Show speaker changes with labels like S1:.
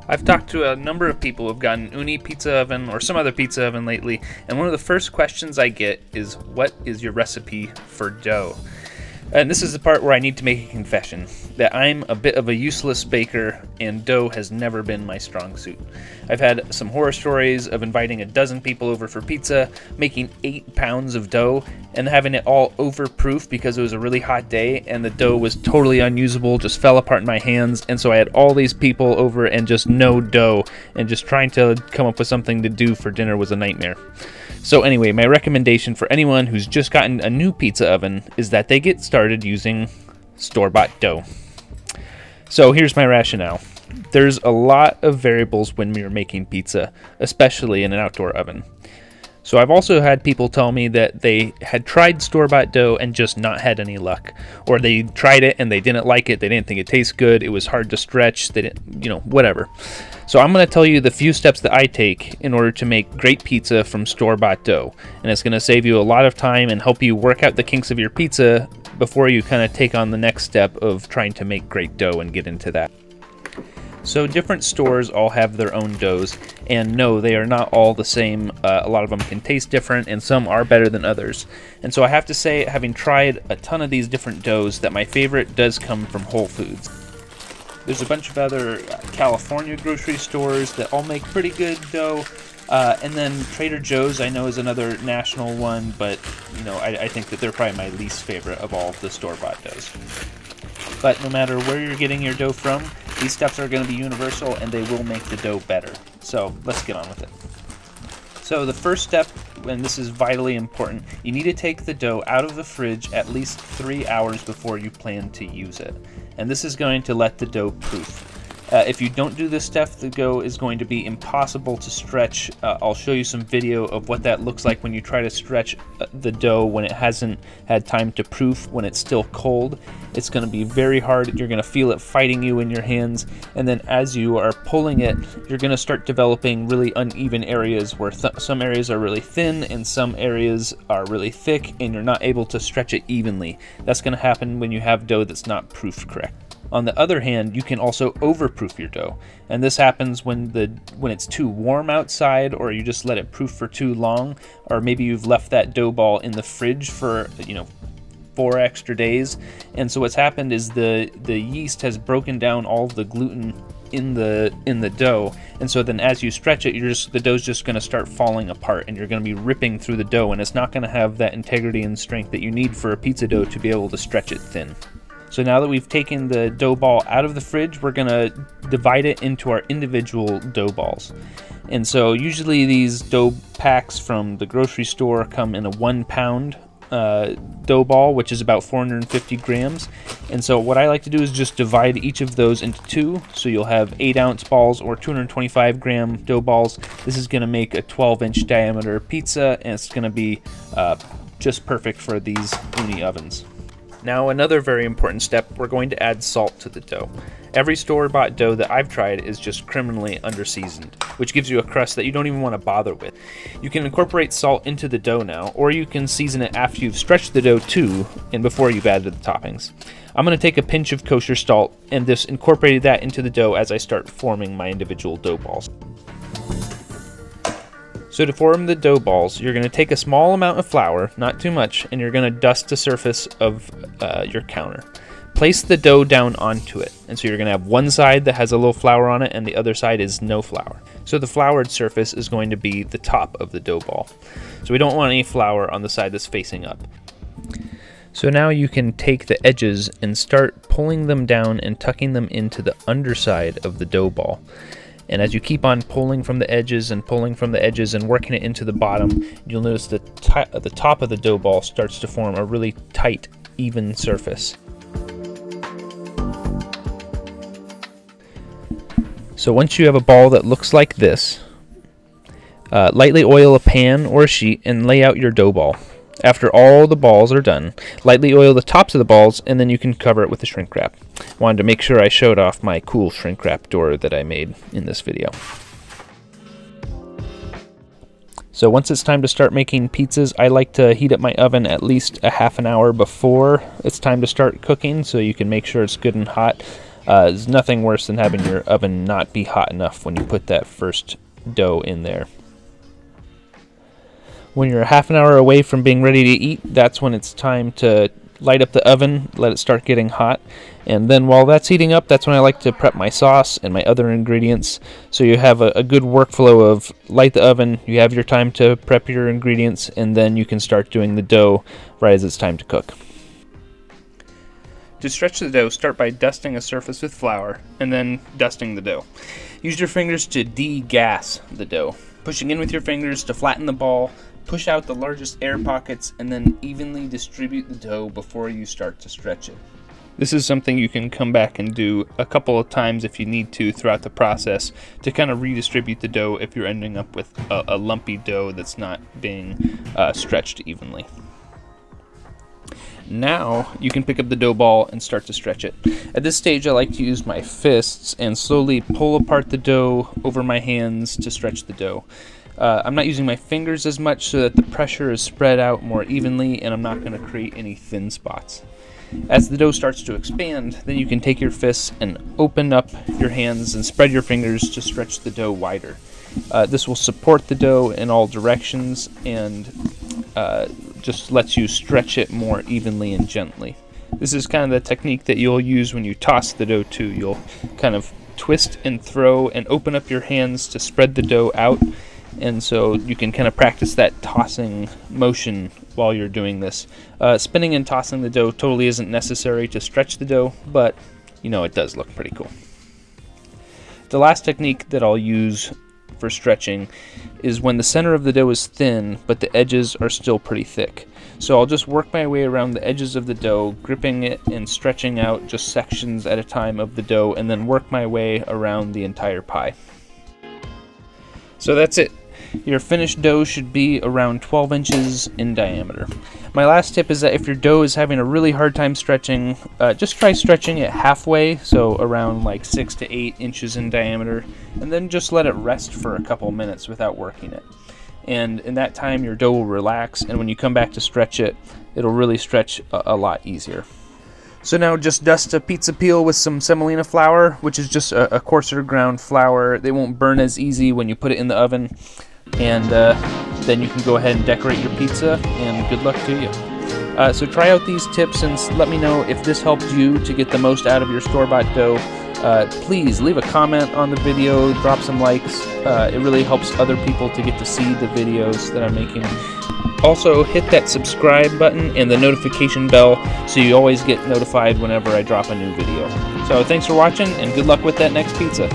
S1: I've talked to a number of people who've gotten Uni pizza oven or some other pizza oven lately, and one of the first questions I get is, what is your recipe for dough? And this is the part where I need to make a confession, that I'm a bit of a useless baker, and dough has never been my strong suit. I've had some horror stories of inviting a dozen people over for pizza, making 8 pounds of dough, and having it all overproof because it was a really hot day, and the dough was totally unusable, just fell apart in my hands, and so I had all these people over and just no dough, and just trying to come up with something to do for dinner was a nightmare. So anyway, my recommendation for anyone who's just gotten a new pizza oven is that they get started using store-bought dough. So here's my rationale. There's a lot of variables when you're making pizza, especially in an outdoor oven. So I've also had people tell me that they had tried store-bought dough and just not had any luck. Or they tried it and they didn't like it, they didn't think it tasted good, it was hard to stretch, they didn't, whatever. So I'm going to tell you the few steps that I take in order to make great pizza from store-bought dough. And it's going to save you a lot of time and help you work out the kinks of your pizza before you kind of take on the next step of trying to make great dough and get into that. So different stores all have their own doughs, and no, they are not all the same. A lot of them can taste different, and some are better than others. And so I have to say, having tried a ton of these different doughs, that my favorite does come from Whole Foods. There's a bunch of other California grocery stores that all make pretty good dough, and then Trader Joe's I know is another national one, but I think that they're probably my least favorite of all of the store-bought doughs. But no matter where you're getting your dough from, these steps are going to be universal and they will make the dough better. So let's get on with it. So the first step, and this is vitally important, you need to take the dough out of the fridge at least 3 hours before you plan to use it. And this is going to let the dough proof. If you don't do this step, the dough is going to be impossible to stretch. I'll show you some video of what that looks like when you try to stretch the dough when it hasn't had time to proof, when it's still cold. It's going to be very hard. You're going to feel it fighting you in your hands, and then as you are pulling it, you're going to start developing really uneven areas where some areas are really thin and some areas are really thick, and you're not able to stretch it evenly. That's going to happen when you have dough that's not proofed correct. On the other hand, you can also overproof your dough, and this happens when it's too warm outside, or you just let it proof for too long, or maybe you've left that dough ball in the fridge for 4 extra days, and so what's happened is the yeast has broken down all the gluten in the dough, and so then as you stretch it, the dough's just going to start falling apart, and you're going to be ripping through the dough, and it's not going to have that integrity and strength that you need for a pizza dough to be able to stretch it thin. So now that we've taken the dough ball out of the fridge, we're going to divide it into our individual dough balls. And so usually these dough packs from the grocery store come in a 1 pound dough ball, which is about 450 grams. And so what I like to do is just divide each of those into 2. So you'll have 8-ounce balls or 225 gram dough balls. This is going to make a 12-inch diameter pizza, and it's going to be just perfect for these Uni ovens. Now another very important step, we're going to add salt to the dough. Every store-bought dough that I've tried is just criminally under-seasoned, which gives you a crust that you don't even want to bother with. You can incorporate salt into the dough now, or you can season it after you've stretched the dough too, and before you've added the toppings. I'm going to take a pinch of kosher salt and just incorporated that into the dough as I start forming my individual dough balls. So to form the dough balls, you're going to take a small amount of flour, not too much, and you're going to dust the surface of your counter. Place the dough down onto it, and so you're going to have one side that has a little flour on it and the other side is no flour. So the floured surface is going to be the top of the dough ball. So we don't want any flour on the side that's facing up. So now you can take the edges and start pulling them down and tucking them into the underside of the dough ball. And as you keep on pulling from the edges and pulling from the edges and working it into the bottom, you'll notice the top of the dough ball starts to form a really tight, even surface. So once you have a ball that looks like this, lightly oil a pan or a sheet and lay out your dough ball. After all the balls are done, lightly oil the tops of the balls, and then you can cover it with the shrink wrap. Wanted to make sure I showed off my cool shrink wrap door that I made in this video. So once it's time to start making pizzas, I like to heat up my oven at least a half an hour before it's time to start cooking, so you can make sure it's good and hot. There's nothing worse than having your oven not be hot enough when you put that first dough in there. When you're half an hour away from being ready to eat, that's when it's time to light up the oven, let it start getting hot, and then while that's heating up, that's when I like to prep my sauce and my other ingredients. So you have a good workflow of light the oven, you have your time to prep your ingredients, and then you can start doing the dough right as it's time to cook. To stretch the dough, start by dusting a surface with flour and then dusting the dough. Use your fingers to de-gas the dough, pushing in with your fingers to flatten the ball. Push out the largest air pockets and then evenly distribute the dough before you start to stretch it. This is something you can come back and do a couple of times if you need to throughout the process to kind of redistribute the dough if you're ending up with a lumpy dough that's not being stretched evenly. Now you can pick up the dough ball and start to stretch it. At this stage I like to use my fists and slowly pull apart the dough over my hands to stretch the dough. I'm not using my fingers as much so that the pressure is spread out more evenly and I'm not going to create any thin spots. As the dough starts to expand, then you can take your fists and open up your hands and spread your fingers to stretch the dough wider. This will support the dough in all directions and just lets you stretch it more evenly and gently. This is kind of the technique that you'll use when you toss the dough too. You'll kind of twist and throw and open up your hands to spread the dough out. And so you can kind of practice that tossing motion while you're doing this. Spinning and tossing the dough totally isn't necessary to stretch the dough, but you know, it does look pretty cool. The last technique that I'll use for stretching is when the center of the dough is thin, but the edges are still pretty thick. So I'll just work my way around the edges of the dough, gripping it and stretching out just sections at a time of the dough, and then work my way around the entire pie. So that's it. Your finished dough should be around 12 inches in diameter. My last tip is that if your dough is having a really hard time stretching, just try stretching it halfway, so around like 6 to 8 inches in diameter, and then just let it rest for a couple minutes without working it. And in that time your dough will relax, and when you come back to stretch it, it'll really stretch a lot easier. So now just dust a pizza peel with some semolina flour, which is just a coarser ground flour. They won't burn as easy when you put it in the oven. And then you can go ahead and decorate your pizza, and good luck to you. So try out these tips and let me know if this helped you to get the most out of your store-bought dough. Please leave a comment on the video, drop some likes. It really helps other people to get to see the videos that I'm making. Also, hit that subscribe button and the notification bell so you always get notified whenever I drop a new video. So thanks for watching, and good luck with that next pizza.